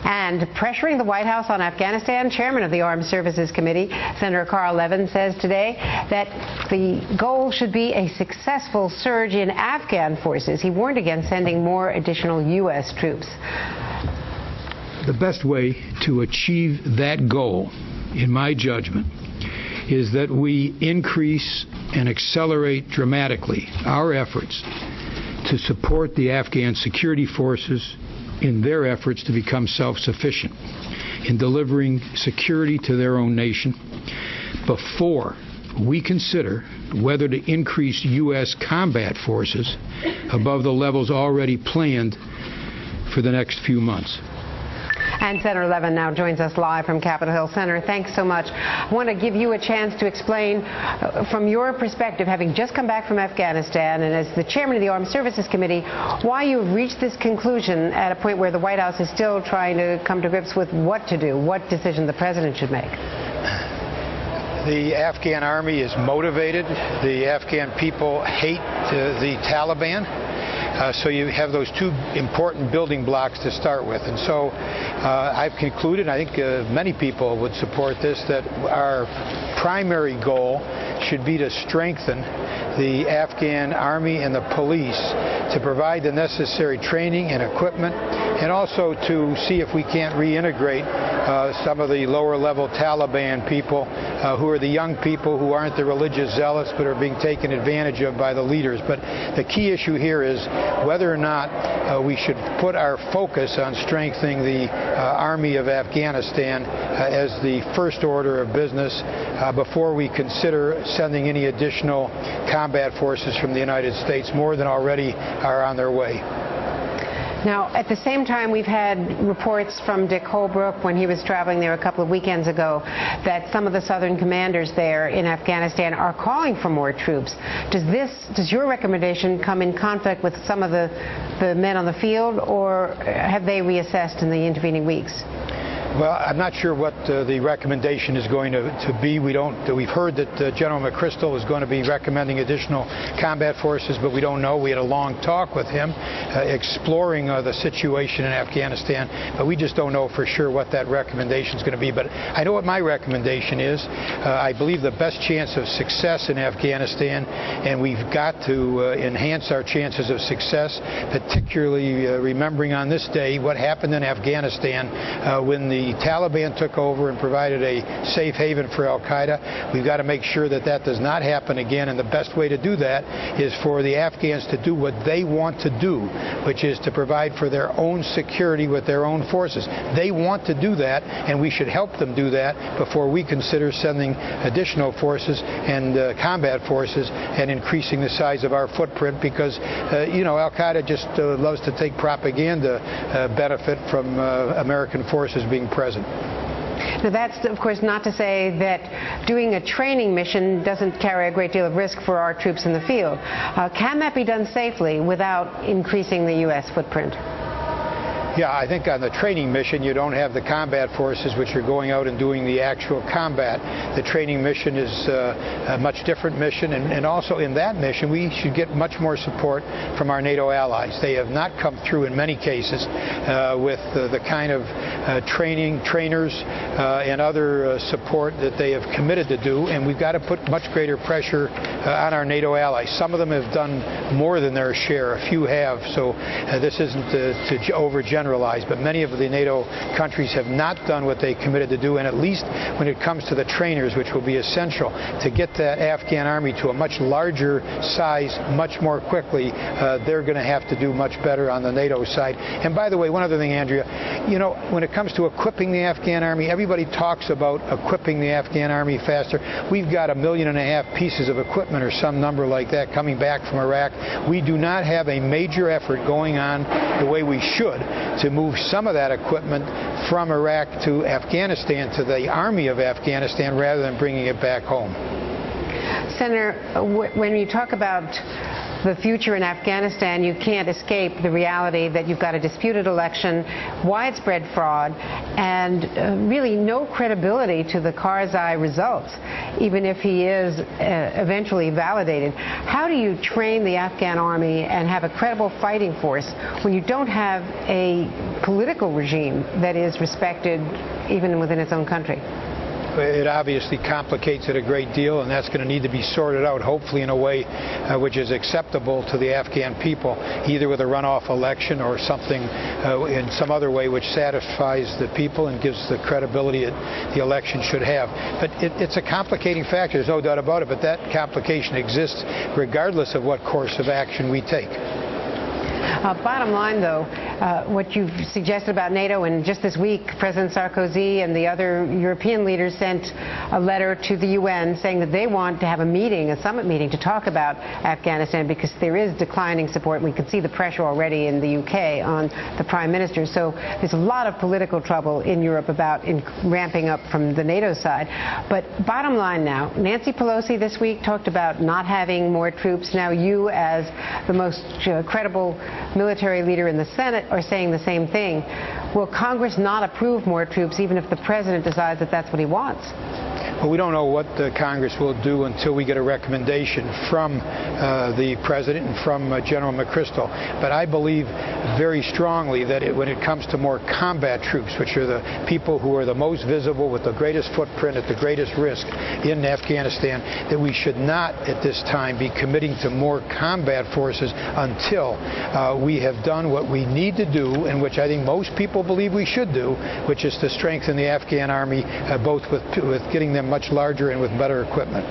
And pressuring the White House on Afghanistan, Chairman of the Armed Services Committee, Senator Carl Levin, says today that the goal should be a successful surge in Afghan forces. He warned against sending more additional U.S. troops. The best way to achieve that goal, in my judgment, is that we increase and accelerate dramatically our efforts to support the Afghan security forces in their efforts to become self-sufficient in delivering security to their own nation before we consider whether to increase U.S. combat forces above the levels already planned for the next few months. And Senator Levin now joins us live from Capitol Hill. Senator, thanks so much. I want to give you a chance to explain from your perspective, having just come back from Afghanistan and as the chairman of the Armed Services Committee, why you've reached this conclusion at a point where the White House is still trying to come to grips with what to do, what decision the president should make. The Afghan army is motivated. The Afghan people hate the Taliban. So you have those two important building blocks to start with. And so I've concluded, I think many people would support this, that our primary goal should be to strengthen the Afghan army and the police to provide the necessary training and equipment, and also to see if we can't reintegrate some of the lower level Taliban people who are the young people who aren't the religious zealots but are being taken advantage of by the leaders. But the key issue here is whether or not we should put our focus on strengthening the army of Afghanistan as the first order of business before we consider sending any additional combat forces from the United States, more than already are on their way. Now, at the same time, we've had reports from Dick Holbrooke when he was traveling there a couple of weekends ago that some of the southern commanders there in Afghanistan are calling for more troops. Does your recommendation come in conflict with some of the men on the field, or have they reassessed in the intervening weeks? Well, I'm not sure what the recommendation is going to be. We've heard that General McChrystal is going to be recommending additional combat forces, but we don't know. We had a long talk with him exploring the situation in Afghanistan, but we just don't know for sure what that recommendation is going to be. But I know what my recommendation is. I believe the best chance of success in Afghanistan, and we've got to enhance our chances of success, particularly remembering on this day what happened in Afghanistan when the Taliban took over and provided a safe haven for al-Qaeda. We've got to make sure that that does not happen again, and the best way to do that is for the Afghans to do what they want to do, which is to provide for their own security with their own forces. They want to do that, and we should help them do that before we consider sending additional forces and combat forces and increasing the size of our footprint, because al-Qaeda just loves to take propaganda benefit from American forces being present. Now, that's, of course, not to say that doing a training mission doesn't carry a great deal of risk for our troops in the field. Can that be done safely without increasing the U.S. footprint? Yeah, I think on the training mission, you don't have the combat forces which are going out and doing the actual combat. The training mission is a much different mission, and also in that mission, we should get much more support from our NATO allies. They have not come through in many cases with the kind of trainers and other support that they have committed to do, and we've got to put much greater pressure on our NATO allies. Some of them have done more than their share. A few have, so this isn't to overgeneralize, but many of the NATO countries have not done what they committed to do, and at least when it comes to the trainers, which will be essential to get that Afghan army to a much larger size much more quickly, they're going to have to do much better on the NATO side. And by the way, one other thing, Andrea, when it comes to equipping the Afghan army, everybody talks about equipping the Afghan army faster. We've got 1.5 million pieces of equipment or some number like that coming back from Iraq. We do not have a major effort going on the way we should to move some of that equipment from Iraq to Afghanistan, to the army of Afghanistan, rather than bringing it back home. Senator, when you talk about the future in Afghanistan, you can't escape the reality that you've got a disputed election, widespread fraud, and really no credibility to the Karzai results, even if he is eventually validated. How do you train the Afghan army and have a credible fighting force when you don't have a political regime that is respected even within its own country? It obviously complicates it a great deal, and that's going to need to be sorted out, hopefully in a way which is acceptable to the Afghan people, either with a runoff election or something in some other way which satisfies the people and gives the credibility that the election should have. But it's a complicating factor, there's no doubt about it, but that complication exists regardless of what course of action we take. Bottom line, though, what you've suggested about NATO, and just this week, President Sarkozy and the other European leaders sent a letter to the UN saying that they want to have a meeting, a summit meeting, to talk about Afghanistan because there is declining support. We can see the pressure already in the UK on the Prime Minister. So there's a lot of political trouble in Europe about ramping up from the NATO side. But bottom line now, Nancy Pelosi this week talked about not having more troops. Now you, as the most credible military leader in the Senate, are saying the same thing. Will Congress not approve more troops even if the president decides that that's what he wants? Well, we don't know what the Congress will do until we get a recommendation from the President and from General McChrystal. But I believe very strongly that when it comes to more combat troops, which are the people who are the most visible with the greatest footprint at the greatest risk in Afghanistan, that we should not at this time be committing to more combat forces until we have done what we need to do, and which I think most people believe we should do, which is to strengthen the Afghan army, both with getting them much larger and with better equipment.